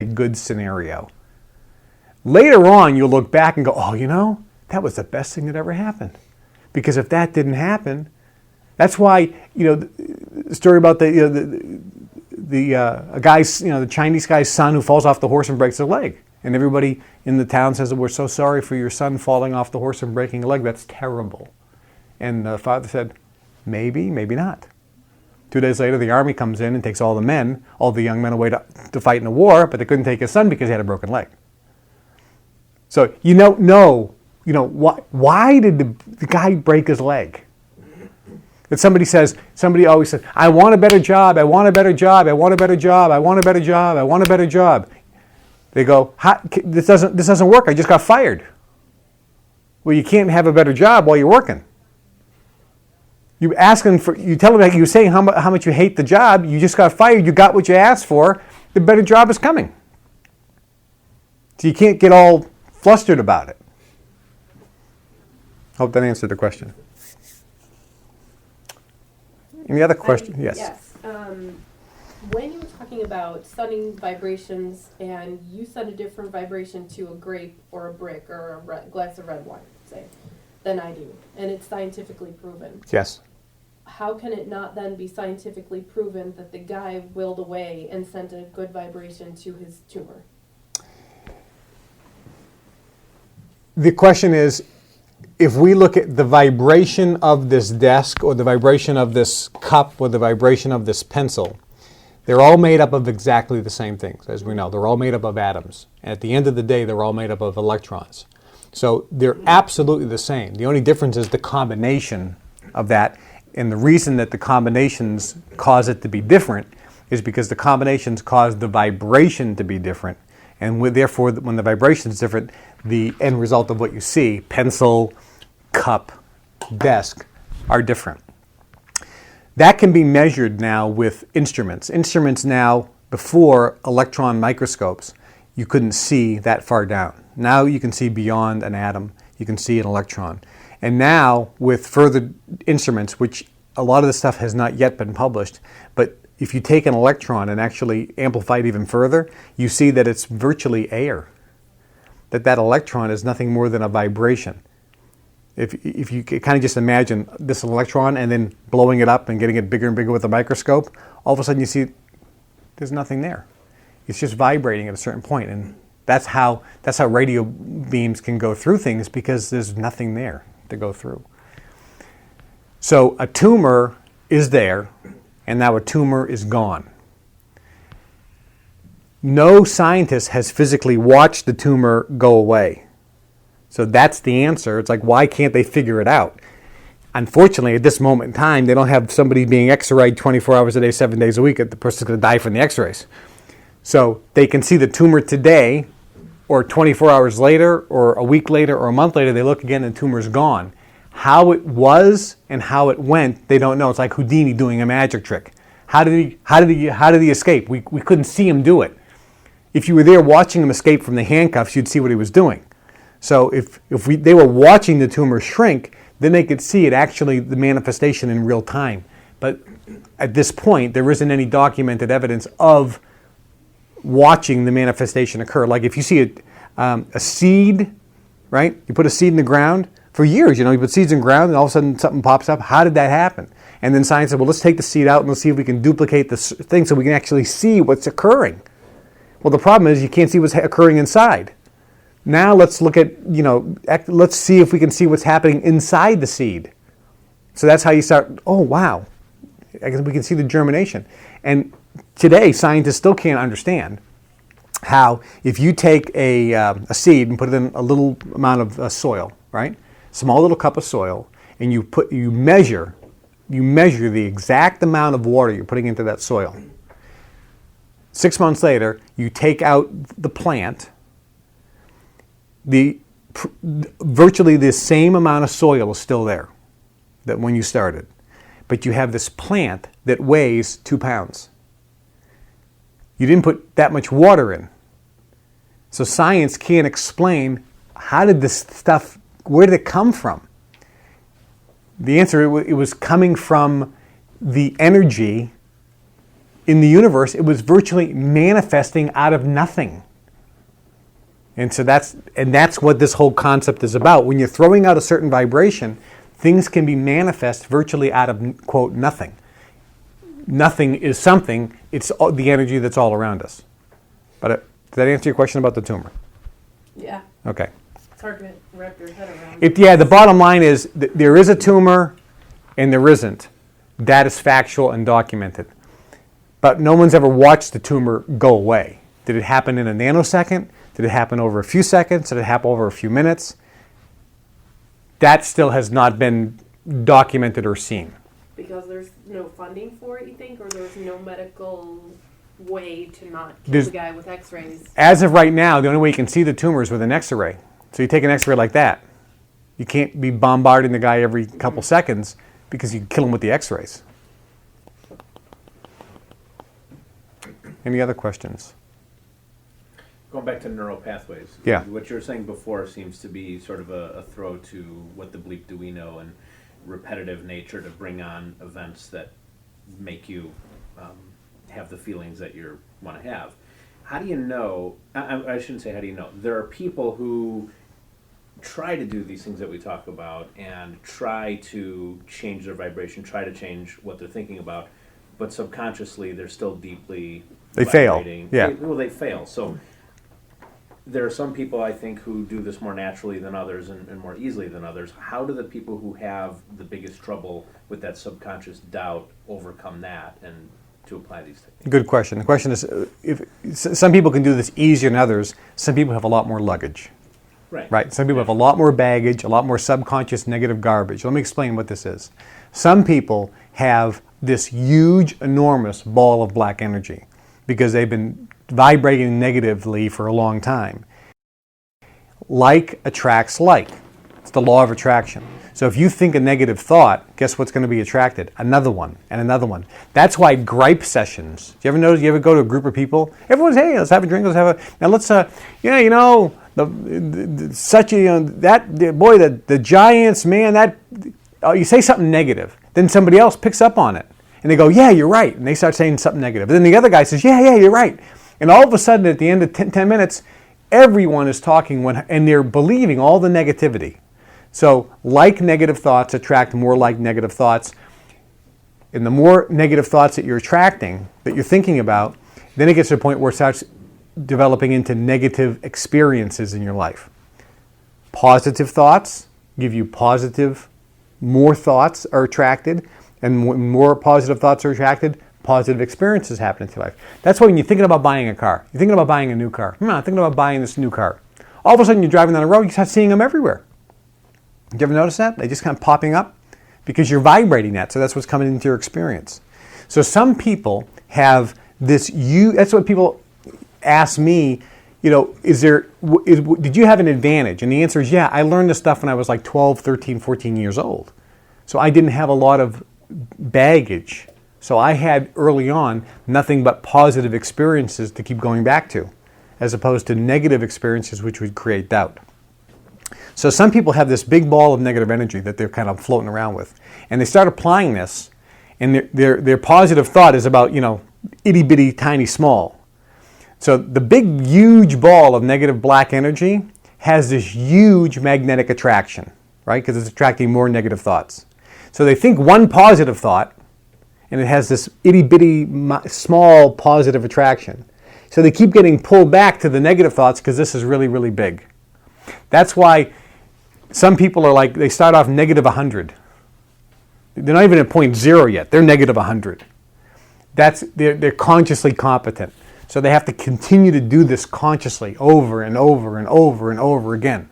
a good scenario. Later on, you'll look back and go, oh, that was the best thing that ever happened. Because if that didn't happen, that's why, the story about the guy's, the Chinese guy's son who falls off the horse and breaks their leg. And everybody in the town says, we're so sorry for your son falling off the horse and breaking a leg. That's terrible. And the father said, maybe, maybe not. 2 days later, the army comes in and takes all the young men away to fight in a war, but they couldn't take his son because he had a broken leg. So why did the guy break his leg? That somebody always says, I want a better job, I want a better job, I want a better job, I want a better job, I want a better job. They go, this doesn't work, I just got fired. Well, you can't have a better job while you're working. You tell them, you're saying how much you hate the job, you just got fired, you got what you asked for, the better job is coming. So you can't get all flustered about it. Hope that answered the question. Any other question? Yes. Yes. When you were talking about sending vibrations and you send a different vibration to a grape or a brick or a glass of red wine, say, than I do, and it's scientifically proven. Yes. How can it not then be scientifically proven that the guy willed away and sent a good vibration to his tumor? The question is, if we look at the vibration of this desk or the vibration of this cup or the vibration of this pencil, they're all made up of exactly the same things, as we know. They're all made up of atoms. And at the end of the day, they're all made up of electrons. So they're absolutely the same. The only difference is the combination of that. And the reason that the combinations cause it to be different is because the combinations cause the vibration to be different. And therefore, when the vibration is different, the end result of what you see, pencil, cup, desk, are different. That can be measured now with instruments. Instruments now, before electron microscopes, you couldn't see that far down. Now you can see beyond an atom. You can see an electron. And now, with further instruments, which a lot of this stuff has not yet been published, but if you take an electron and actually amplify it even further, you see that it's virtually air. That electron is nothing more than a vibration. If you kind of just imagine this electron and then blowing it up and getting it bigger and bigger with a microscope, all of a sudden you see there's nothing there. It's just vibrating at a certain point. And that's how radio beams can go through things, because there's nothing there to go through. So a tumor is there, and now a tumor is gone. No scientist has physically watched the tumor go away. So that's the answer. It's like, why can't they figure it out? Unfortunately, at this moment in time, they don't have somebody being x-rayed 24 hours a day, 7 days a week. The person's going to die from the x-rays. So they can see the tumor today, or 24 hours later, or a week later, or a month later, they look again and the tumor's gone. How it was and how it went, they don't know. It's like Houdini doing a magic trick. How did he escape? We couldn't see him do it. If you were there watching him escape from the handcuffs, you'd see what he was doing. So if they were watching the tumor shrink, then they could see it actually, the manifestation in real time. But at this point, there isn't any documented evidence of watching the manifestation occur. Like if you see a seed, right? You put a seed in the ground. For years, you put seeds in the ground and all of a sudden something pops up. How did that happen? And then science said, well, let's take the seed out and let's see if we can duplicate this thing so we can actually see what's occurring. Well, the problem is you can't see what's occurring inside. Now let's look at, let's see if we can see what's happening inside the seed. So that's how you start, oh, wow. I guess we can see the germination. And today, scientists still can't understand how if you take a seed and put it in a little amount of soil, right? Small little cup of soil, and you measure the exact amount of water you're putting into that soil. 6 months later, you take out the plant, virtually the same amount of soil is still there that when you started. But you have this plant that weighs 2 pounds. You didn't put that much water in. So science can't explain how did this stuff, where did it come from? The answer, it was coming from the energy in the universe, it was virtually manifesting out of nothing. And so that's what this whole concept is about. When you're throwing out a certain vibration, things can be manifest virtually out of, quote, nothing. Nothing is something. It's the energy that's all around us. But did that answer your question about the tumor? Yeah. Okay. It's hard to wrap your head around. The bottom line is there is a tumor and there isn't. That is factual and documented. But no one's ever watched the tumor go away. Did it happen in a nanosecond? Did it happen over a few seconds? Did it happen over a few minutes? That still has not been documented or seen. Because there's no funding for it, you think? Or there's no medical way to not kill the guy with x-rays? As of right now, the only way you can see the tumor is with an x-ray. So you take an x-ray like that. You can't be bombarding the guy every couple seconds because you kill him with the x-rays. Any other questions? Going back to neural pathways. Yeah. What you were saying before seems to be sort of a throw to what the bleep do we know and repetitive nature to bring on events that make you have the feelings that you want to have. How do you know, I shouldn't say how do you know, there are people who try to do these things that we talk about and try to change their vibration, try to change what they're thinking about, but subconsciously they're still deeply They vibrating. fail. Yeah. They fail. So there are some people, I think, who do this more naturally than others and more easily than others. How do the people who have the biggest trouble with that subconscious doubt overcome that and to apply these things? Good question. The question is, if some people can do this easier than others, some people have a lot more luggage. Right. Some people have a lot more baggage, a lot more subconscious negative garbage. Let me explain what this is. Some people have this huge, enormous ball of black energy because they've been vibrating negatively for a long time. Like attracts like. It's the law of attraction. So if you think a negative thought, guess what's going to be attracted? Another one and another one. That's why gripe sessions. Do you ever notice? You ever go to a group of people? Everyone's, hey, let's have a drink. Let's have a. Now let's. The Giants, man. You say something negative, then somebody else picks up on it, and they go, yeah, you're right, and they start saying something negative. Then the other guy says, yeah, you're right, and all of a sudden, at the end of 10 minutes, everyone is talking and they're believing all the negativity. So like negative thoughts attract more like negative thoughts. And the more negative thoughts that you're attracting, that you're thinking about, then it gets to a point where it starts developing into negative experiences in your life. Positive thoughts give you more thoughts are attracted, and when more positive thoughts are attracted, positive experiences happen in your life. That's why when you're thinking about buying a car, you're thinking about buying a new car. I'm thinking about buying this new car. All of a sudden you're driving down the road, you start seeing them everywhere. Did you ever notice that? They just kind of popping up because you're vibrating that, so that's what's coming into your experience. So some people have this, that's what people ask me, did you have an advantage? And the answer is, yeah, I learned this stuff when I was like 12, 13, 14 years old. So I didn't have a lot of baggage. So I had early on nothing but positive experiences to keep going back to, as opposed to negative experiences which would create doubt. So some people have this big ball of negative energy that they're kind of floating around with. And they start applying this, and their positive thought is about, itty bitty tiny small. So the big huge ball of negative black energy has this huge magnetic attraction, right? Because it's attracting more negative thoughts. So they think one positive thought, and it has this itty bitty small positive attraction. So they keep getting pulled back to the negative thoughts because this is really, really big. That's why some people are like, they start off negative 100. They're not even at point zero yet. They're negative 100. They're consciously competent. So they have to continue to do this consciously over and over and over and over again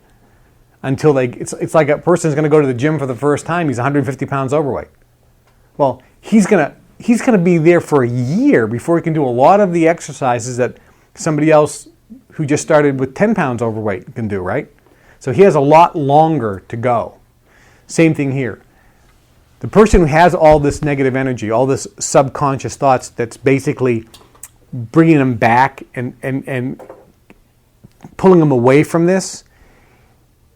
until it's like a person's going to go to the gym for the first time. He's 150 pounds overweight. Well, he's going to be there for a year before he can do a lot of the exercises that somebody else who just started with 10 pounds overweight can do, right? So he has a lot longer to go. Same thing here. The person who has all this negative energy, all this subconscious thoughts that's basically bringing them back and pulling them away from this,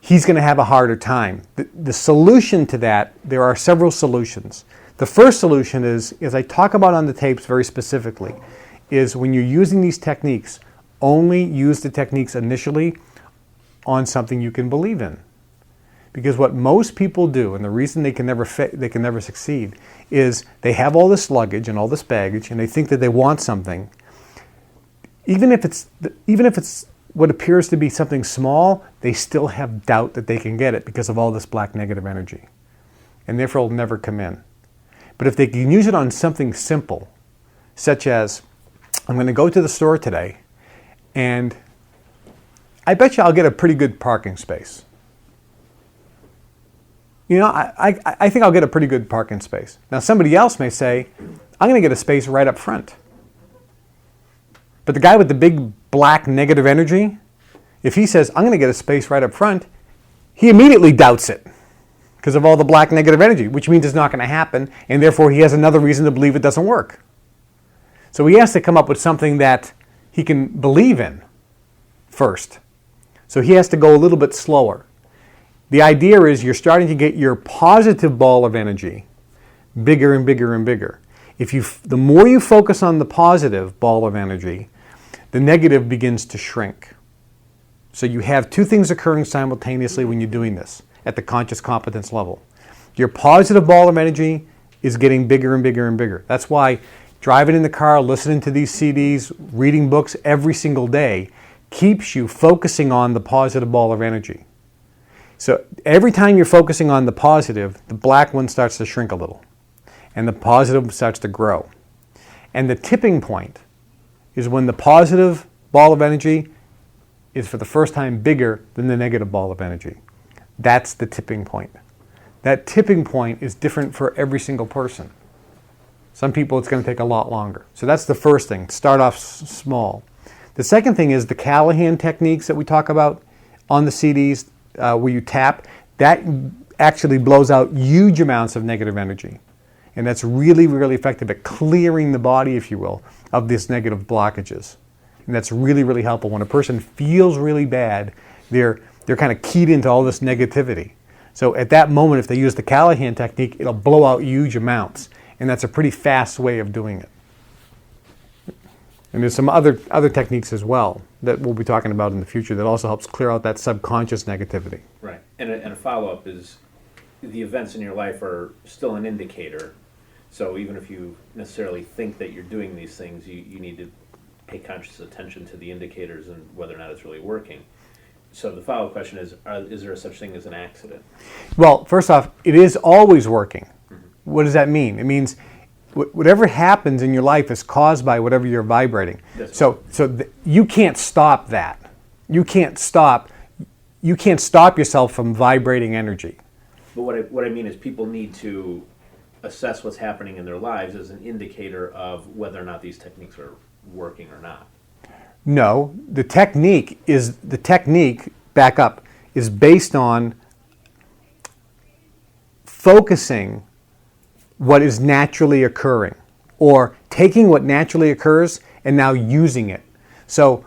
he's going to have a harder time. The solution to that, there are several solutions. The first solution is, as I talk about on the tapes very specifically, is when you're using these techniques, only use the techniques initially on something you can believe in. Because what most people do, and the reason they can never succeed, is they have all this luggage and all this baggage, and they think that they want something. Even if it's what appears to be something small, they still have doubt that they can get it because of all this black negative energy, and therefore it'll never come in. But if they can use it on something simple, such as, I'm going to go to the store today, and I bet you I'll get a pretty good parking space. You know, I think I'll get a pretty good parking space. Now, somebody else may say, I'm going to get a space right up front. But the guy with the big black negative energy, if he says, I'm going to get a space right up front, he immediately doubts it because of all the black negative energy, which means it's not going to happen, and therefore he has another reason to believe it doesn't work. So he has to come up with something that he can believe in first. So he has to go a little bit slower. The idea is you're starting to get your positive ball of energy bigger and bigger and bigger. The more you focus on the positive ball of energy, the negative begins to shrink. So you have two things occurring simultaneously when you're doing this at the conscious competence level. Your positive ball of energy is getting bigger and bigger and bigger. That's why driving in the car, listening to these CDs, reading books every single day keeps you focusing on the positive ball of energy. So every time you're focusing on the positive, the black one starts to shrink a little, and the positive starts to grow. And the tipping point is when the positive ball of energy is for the first time bigger than the negative ball of energy. That's the tipping point. That tipping point is different for every single person. Some people it's going to take a lot longer. So that's the first thing. Start off small. The second thing is the Callahan techniques that we talk about on the CDs, where you tap. That actually blows out huge amounts of negative energy. And that's really, really effective at clearing the body, if you will, of these negative blockages. And that's really, really helpful. When a person feels really bad, they're kind of keyed into all this negativity. So at that moment, if they use the Callahan technique, it'll blow out huge amounts. And that's a pretty fast way of doing it. And there's some other techniques as well that we'll be talking about in the future that also helps clear out that subconscious negativity. Right. And a follow-up is the events in your life are still an indicator. So even if you necessarily think that you're doing these things, you need to pay conscious attention to the indicators and whether or not it's really working. So the follow-up question is there a such thing as an accident? Well, first off, it is always working. Mm-hmm. What does that mean? It means whatever happens in your life is caused by whatever you're vibrating. So you can't stop that. You can't stop yourself from vibrating energy. But what I mean is people need to assess what's happening in their lives as an indicator of whether or not these techniques are working or not. No, the technique, back up, is based on focusing what is naturally occurring, or taking what naturally occurs and now using it. So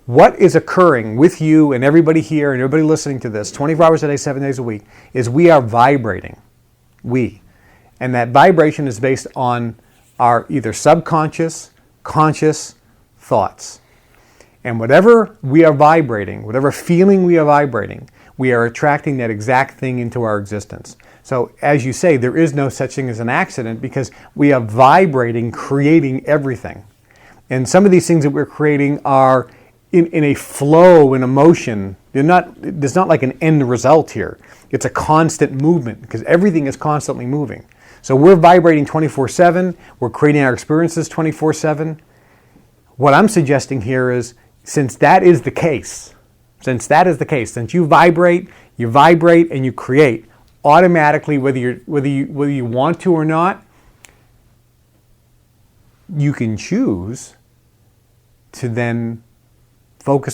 what is occurring with you and everybody here and everybody listening to this 24 hours a day, 7 days a week, is we are vibrating. And that vibration is based on our either subconscious, conscious thoughts. And whatever we are vibrating, whatever feeling we are vibrating, we are attracting that exact thing into our existence. So as you say, there is no such thing as an accident because we are vibrating, creating everything. And some of these things that we're creating are in a flow, in a motion. There's not like an end result here. It's a constant movement because everything is constantly moving. So we're vibrating 24/7. We're creating our experiences 24/7. What I'm suggesting here is, since that is the case, since you vibrate and you create, automatically, whether you want to or not, you can choose to then focus on